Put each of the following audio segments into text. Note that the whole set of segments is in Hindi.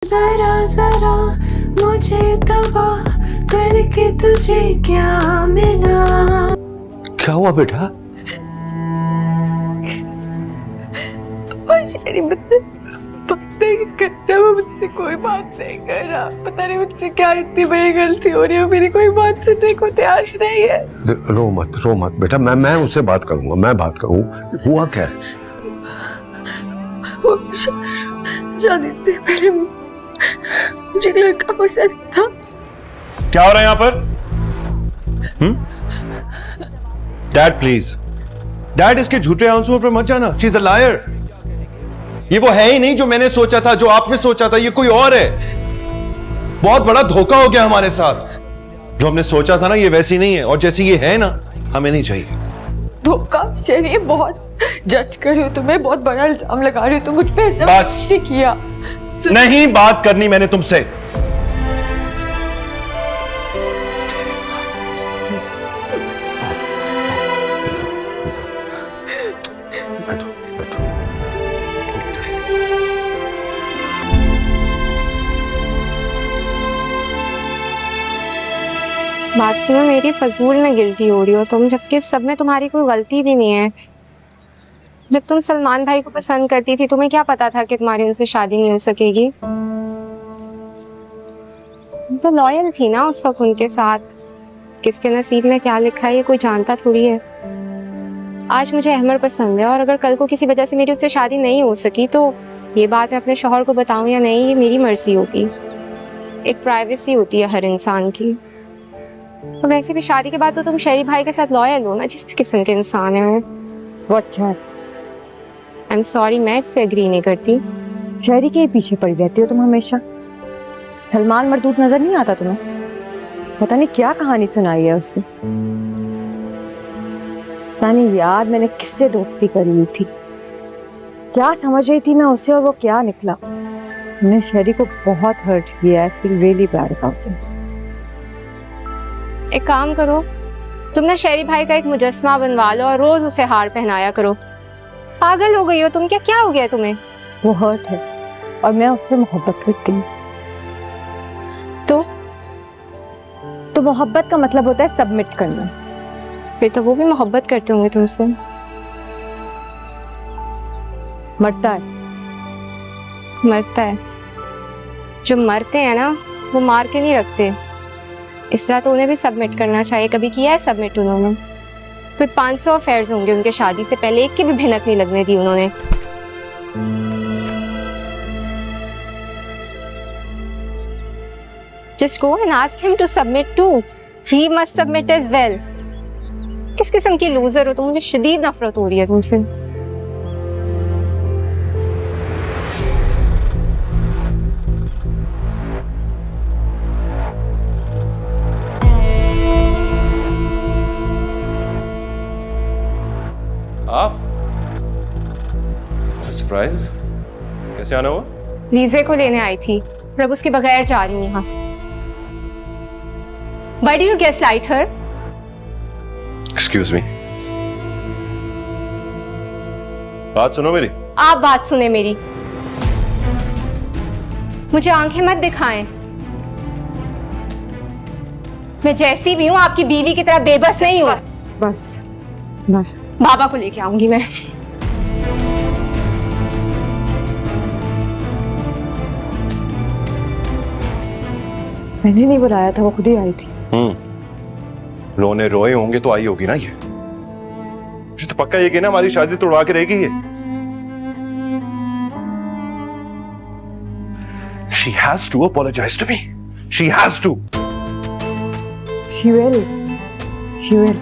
जरा जरा मुझे तबाह करके तुझे क्या मिला। क्या हुआ बेटा? शेरी मुझसे बात नहीं करता, वो मुझसे कोई बात नहीं कर रहा। पता नहीं मुझसे क्या इतनी बड़ी गलती हो रही है, मेरी कोई बात सुनने को तैयार नहीं है। रो मत बेटा, मैं उससे बात करूंगा, मैं बात करूँ। हुआ क्या है? वो शादी से पहले मुझे एक लड़का पसंद था। क्या हो रहा है यहाँ पर? डैड प्लीज, डैड इसके झूठे आंसुओं पर मत जाना। She is a liar. ये वो है ही नहीं जो मैंने सोचा था, जो आपने सोचा था। ये कोई और है। बहुत बड़ा धोखा हो गया हमारे साथ। जो हमने सोचा था ना, ये वैसी नहीं है, और जैसी ये है ना, हमें नहीं चाहिए। धोखा शेरी, बहुत जज कर रही हो तुम्हें, बहुत बड़ा इल्जाम लगा रही हो तुम मुझ पे। ऐसा बस। नहीं किया। नहीं बात करनी मैंने तुमसे। बात सुनो, मेरी फजूल में गिल्टी हो रही हो तुम, जबकि इस सब में तुम्हारी कोई गलती भी नहीं है। जब तुम सलमान भाई को पसंद करती थी, तुम्हें क्या पता था कि तुम्हारी उनसे शादी नहीं हो सकेगी? तो लॉयल थी ना उस वक्त उनके साथ। किसके नसीब में क्या लिखा है ये कोई जानता थोड़ी है। आज मुझे अहमर पसंद है, और अगर कल को किसी वजह से मेरी उससे शादी नहीं हो सकी, तो ये बात मैं अपने शौहर को बताऊं या नहीं, ये मेरी मर्जी होगी। एक प्राइवेसी होती है हर इंसान की। और वैसे भी शादी के बाद तो तुम शेरी भाई के साथ लॉयल हो ना, जिस भी किस्म के इंसान है वो अच्छा है। आई एम सॉरी, मैं इससे एग्री नहीं करती। शेरी के पीछे पड़ी रहती हो तुम हमेशा। सलमान मरदूद नजर नहीं आता तुम्हें? पता नहीं क्या कहानी सुनाई है उसने। पता नहीं यार, मैंने किससे दोस्ती करी हुई थी, क्या समझ रही थी मैं उससे, और वो क्या निकला। मैंने शेरी को बहुत हर्ट किया है। Feel really bad about this. एक काम करो, तुम ना शेरी भाई का एक मुजस्समा बनवा लो और रोज उसे हार पहनाया करो। पागल हो गई हो तुम क्या? क्या हो गया तुम्हें? वो हर्ट है और मैं उससे मोहब्बत करती हूँ। तो मोहब्बत का मतलब होता है सबमिट करना। फिर तो वो भी मोहब्बत करते होंगे तुमसे। मरता है। मरता है? जो मरते हैं ना, वो मार के नहीं रखते। इस तरह तो उन्हें भी सबमिट करना चाहिए। कभी किया है सबमिट उन्होंने? कोई 500 अफेयर्स होंगे उनके शादी से पहले, एक की भी भिनक नहीं लगने दी उन्होंने। Just go and ask him to submit too. He must submit as well. किस किस्म की लूजर हो तुम? मुझे शदीद नफरत हो रही है तुमसे। आप सरप्राइज कैसे आना हुआ? वीजे को लेने आई थी, पर अब उसके बगैर जा रही हूँ यहाँ से। Why do you gaslight her? Excuse me, बात सुनो मेरी। आप बात सुने मेरी। मुझे आंखें मत दिखाएं। मैं जैसी भी हूँ आपकी बीवी की तरह बेबस नहीं हूँ। बस बाबा को लेके आऊंगी मैं। मैंने नहीं बुलाया था, वो खुद ही आई थी। रोने रोए होंगे तो आई होगी ना ये। मुझे तो पक्का ये कि ना हमारी शादी तोड़वा के रहेगी ये। She has to apologize to me. She has to. She will. She will.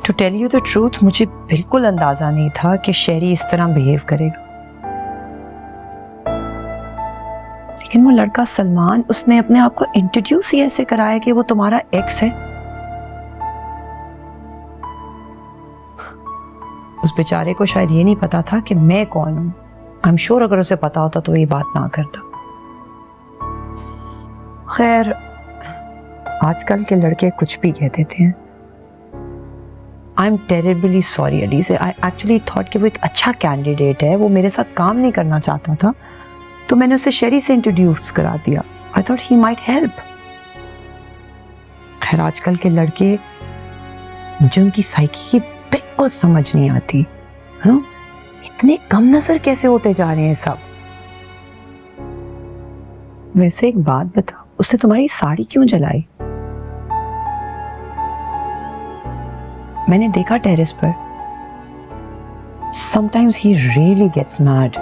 To tell you the truth, मुझे बिल्कुल अंदाजा नहीं था कि शेरी इस तरह बिहेव करेगा। लेकिन वो लड़का सलमान, उसने अपने आप को इंट्रोड्यूस ही ऐसे कराया कि वो तुम्हारा एक्स है। उस बेचारे को शायद ये नहीं पता था कि मैं कौन हूं। आई एम श्योर अगर उसे पता होता तो ये बात ना करता। खैर, आजकल के लड़के कुछ भी कह देते हैं। I am terribly sorry Ali से। आई एक्चुअली थॉट कि वो एक अच्छा कैंडिडेट है, वो मेरे साथ काम नहीं करना चाहता था, तो मैंने उसे शेरी से इंट्रोड्यूस करा दिया। I thought he might help. खैर, आजकल के लड़के, मुझे उनकी साइकी की बिल्कुल समझ नहीं आती। हाँ, इतने कम नजर कैसे होते जा रहे हैं सब। वैसे एक बात बता, उसने तुम्हारी साड़ी क्यों जलाई? मैंने देखा टेरेस पर। Sometimes he really gets mad.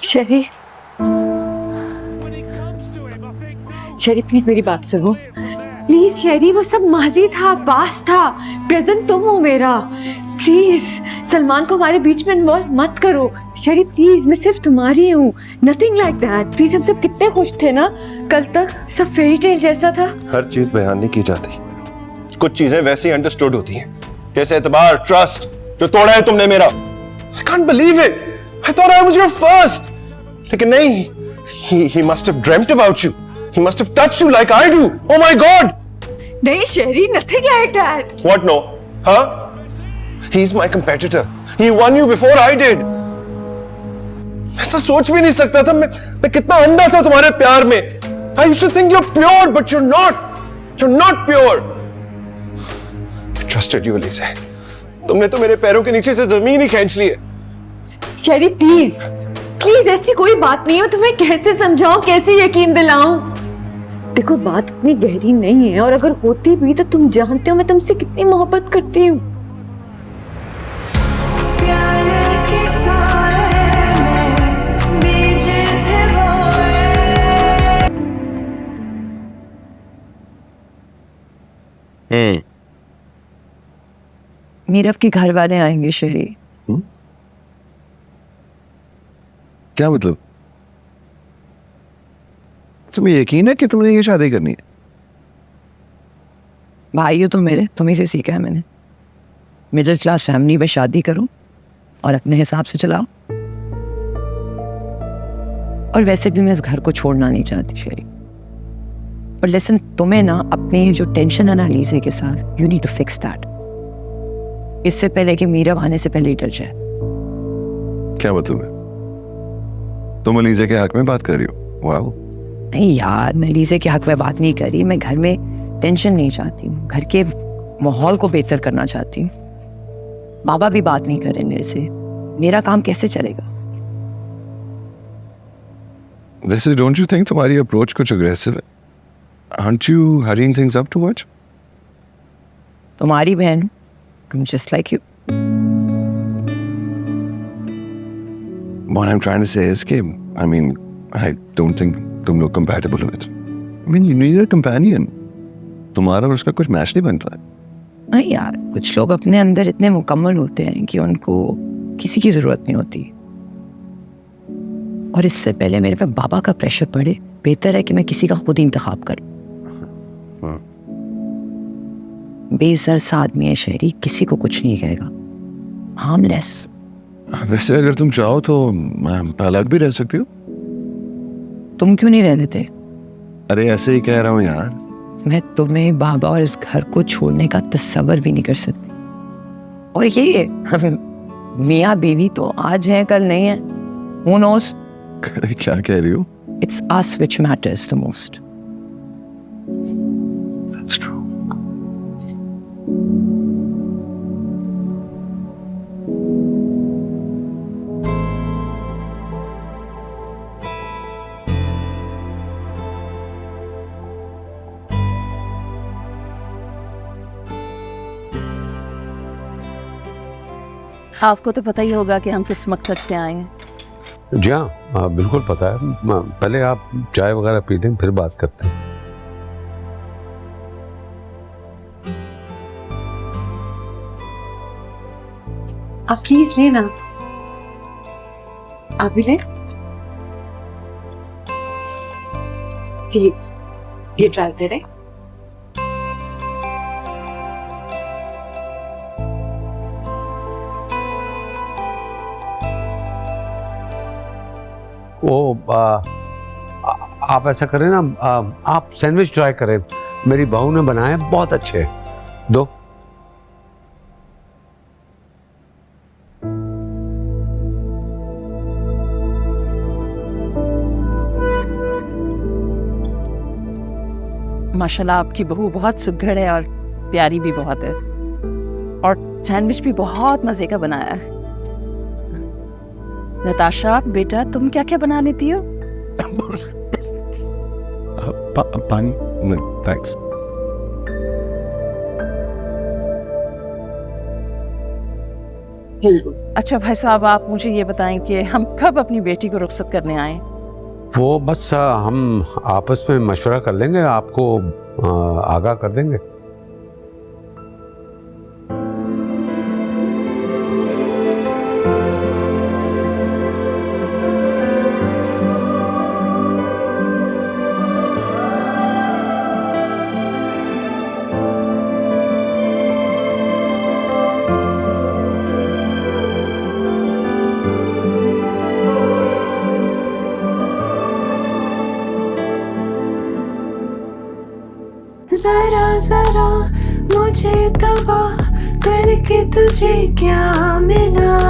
Sheri, Sheri please मेरी बात सुनो। प्लीज शेरी, वो सब माजी था, पास था, प्रेजेंट तुम हो मेरा। प्लीज सलमान को हमारे बीच में इन्वॉल्व मत करो। शेरी प्लीज, मैं सिर्फ तुम्हारी हूँ, नथिंग लाइक दैट। प्लीज, हम सब कितने खुश थे ना कल तक, सब फेरी टेल जैसा था। हर चीज बयान नहीं की जाती, कुछ चीजें वैसी अंडरस्टूड होती हैं, जैसे एतबार, ट्रस्ट जो तोड़ा है तुमने मेरा। I can't believe it. I thought I was your first. लेकिन नहीं, he must have dreamt about you. He must have touched you like I do. Oh my God. नहीं शेरी, nothing like that. What no? Huh? He's my competitor. He won you before I did. ऐसा सोच भी नहीं सकता था मैं कितना अंधा था तुम्हारे प्यार में। I used to think you're pure, but you're not. You're not pure. I trusted you, Elise. तुमने तो मेरे पैरों के नीचे से जमीन ही खींच ली है। शेरी प्लीज, प्लीज ऐसी कोई बात नहीं है। तुम्हें कैसे समझाऊं, कैसे यकीन दिलाऊं? देखो, बात इतनी गहरी नहीं है, और अगर होती भी तो तुम जानते हो मैं तुमसे कितनी मोहब्बत करती हूँ। मीरव के घर वाले आएंगे शेरी। क्या मतलब? तुम्हें यकीन है कि तुमने ये शादी करनी है? भाई हो तुम मेरे, तुम्ही से सीखा है मैंने। मिडिल क्लास फैमिली में शादी करो और अपने हिसाब से चलाओ। और वैसे भी मैं इस घर को छोड़ना नहीं चाहती शेरी। पर लिसन, तुम्हें ना अपनी जो टेंशन है ना अलीज़े के साथ, you need to fix that, इससे पहले कि मीरव आने से पहले ही डर जाए। क्या मतलब है? तुम अलीज़े के हक में बात कर रही हो? वाह। नहीं यार, मैं अलीज़े के हक में बात नहीं कर रही। मैं घर में टेंशन नहीं चाहती हूँ, घर के माहौल को बेहतर करना चाहती हूँ। बाबा भी बात नहीं कर रहे मेरे से, मेरा काम कैसे चलेगा? वैसे डोंट यू थिंक तुम्हारी अप्रोच कुछ अग्रेसिव है? Aren't you hurrying things up too much? तुम्हारी बहन, I'm just like you. What I'm trying to say is कि, I mean, I don't think तुम लोग compatible हो। I mean, you need a companion. तुम्हारा और उसका कुछ मैच नहीं बनता है। नहीं यार, कुछ लोग अपने अंदर इतने मुकम्मल होते हैं कि उनको किसी की जरूरत नहीं होती। और इससे पहले मेरे पे बाबा का प्रेशर पड़े, बेहतर है कि मैं किसी का खुद ही इंतखाब करूं। बेसर्स आदमी है शेरी, किसी को कुछ नहीं कहेगा, हार्मलेस। वैसे अगर तुम चाहो तो अलग भी रह सकती हो। तुम क्यों नहीं रह लेते? अरे ऐसे ही कह रहा हूँ यार। मैं तुम्हें, बाबा और इस घर को छोड़ने का तस्वर भी नहीं कर सकती। और ये मियाँ बीवी तो आज है कल नहीं है। Who knows? क्या कह रही हो? It's us which matters the most. That's true. आपको तो पता ही होगा कि हम किस मकसद से आए हैं। जी हाँ, बिल्कुल पता है। पहले आप चाय वगैरह पी लें, फिर बात करते हैं। आप प्लीज लेना, आप भी लें प्लीज, ये ट्राई करें। आप ऐसा करें ना, आप सैंडविच ट्राई करें, मेरी बहू ने बनाए, बहुत अच्छे हैं। दो। माशाल्लाह आपकी बहू बहुत सुघड़ है और प्यारी भी बहुत है, और सैंडविच भी बहुत मजे का बनाया है। नताशा बेटा, तुम क्या क्या बना लेती हो? पानी? थैंक्स। अच्छा भाई साहब, आप मुझे ये बताएं कि हम कब अपनी बेटी को रुखसत करने आए? वो बस हम आपस में मशवरा कर लेंगे, आपको आगाह कर देंगे। जरा जरा मुझे तबाह करके तुझे क्या मिला,